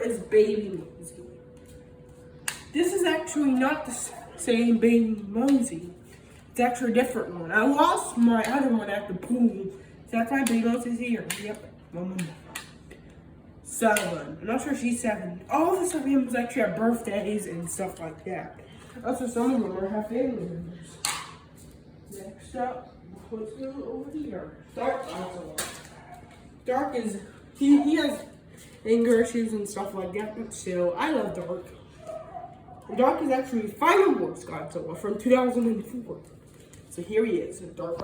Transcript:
is Baby Mosey. This is actually not the same Baby Mosey. It's actually a different one. I lost my other one at the pool. So that's why Baby Mosey's here. Yep, Mama. 7. I'm not sure she's 7. All of the stuff was actually at birthdays and stuff like that. Also, some of them are have family members. Next up, let's go over here. Dark is, he has anger issues and stuff like that, but still, I love Dark. Dark is actually Final Wars Godzilla from 2004. So here he is, Dark.